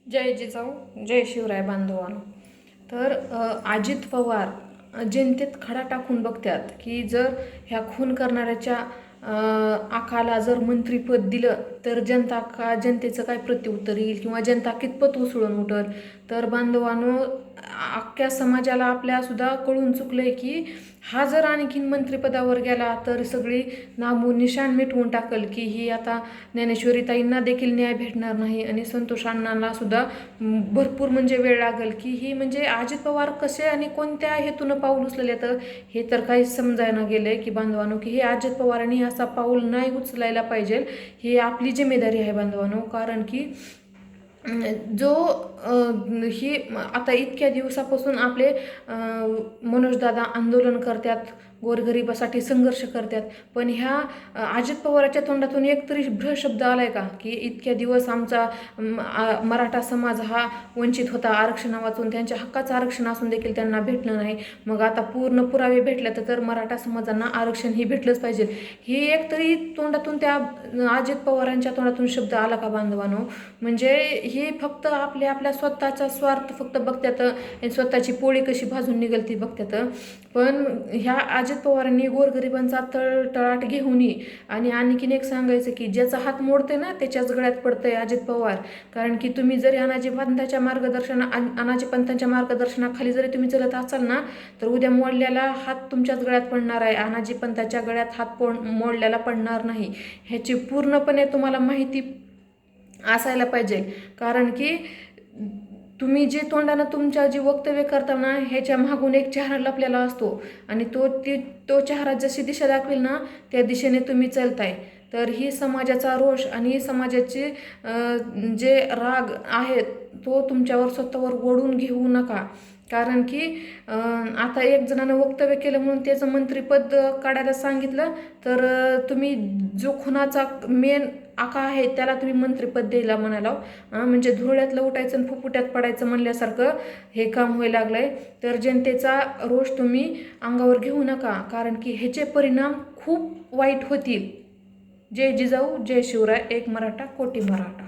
जय जिजाऊ जय शिवराय बांधवांनो. तर अजित पवार जनतेत खडा टाकून बघतात की जर ह्या खून करणाऱ्याच्या आकाला जर मंत्रिपद दिलं तर जनतेचं काय प्रत्युत्तर येईल किंवा जनता कितपत उसळून उठल. तर बांधवांनो, अख्ख्या समाजाला आपल्या सुद्धा कळून चुकलंय की हा जर आणखीन मंत्रिपदावर गेला तर सगळी नामोनिशाण मिटवून टाकल की ही आता ज्ञानेश्वरीताईंना देखील न्याय भेटणार नाही आणि संतोष अण्णांना सुद्धा भरपूर म्हणजे वेळ लागेल की ही म्हणजे अजित पवार कसे आणि कोणत्या हेतून पाऊल उचलले. तर हे तर काही समजायला गेलंय की बांधवांनो की हे अजित पवारांनी असा पाऊल नाही उचलायला पाहिजे. ही आपली जिम्मेदारी आहे बांधवांनो. कारण की जो ही आता इतक्या दिवसापासून आपले मनोजदादा आंदोलन करतात, गोरगरिबासाठी संघर्ष करतात, पण ह्या अजित पवाराच्या तोंडातून एक तरी शब्द आलाय का की इतक्या दिवस आमचा मराठा समाज हा वंचित होता, आरक्षण वाचून त्यांच्या हक्काचं आरक्षण असून देखील त्यांना भेटलं नाही. मग आता पूर्ण पुरावे भेटले तर मराठा समाजांना आरक्षण ही भेटलंच पाहिजे. ही एक तरी तोंडातून त्या अजित पवारांच्या तोंडातून शब्द आला का बांधवानो? म्हणजे हे फक्त आपल्या स्वतःचा स्वार्थ फक्त बघतात, स्वतःची पोळी कशी भाजून निघेल ती बघतात. पण ह्या अजित पवारांनी गोरगरिबांचा तळतळाट घेऊन आणि आणखीन एक सांगायचं की ज्याचा हात मोडते ना त्याच्याच गळ्यात पडतंय अजित पवार. कारण की तुम्ही जरी अनाजी पंथांच्या मार्गदर्शनाखाली जरी तुम्ही चलत असाल ना तर उद्या मोडलेला हात तुमच्याच गळ्यात पडणार आहे. अनाजी पंथाच्या गळ्यात हात मोडलेला पडणार नाही, ह्याची पूर्णपणे तुम्हाला माहिती असायला पाहिजे. कारण की तुम्ही जे तोंडानं तुमच्या जी वक्तव्य करताना ह्याच्या मागून एक चेहरा लपलेला असतो आणि तो चेहरा जशी दिशा दाखवेल ना त्या दिशेने तुम्ही चालताय. तर ही समाजाचा रोष आणि समाजाचे जे राग आहेत तो तुमच्यावर स्वतःवर ओढून घेऊ नका. कारण की आता एक जणानं वक्तव्य केलं म्हणून त्याचं मंत्रिपद काढायला सांगितलं तर तुम्ही जो खुनाचा मेन आका आहे त्याला तुम्ही मंत्रिपद द्यायला म्हणाला. म्हणजे धुळ्यातलं उठायचं आणि फुफुट्यात पडायचं म्हणल्यासारखं हे काम व्हायला लागलंय. तर जनतेचा रोष तुम्ही अंगावर घेऊ नका, कारण की ह्याचे परिणाम खूप वाईट होतील. जय जिजाऊ जय शिवराय. एक मराठा कोटी मराठा.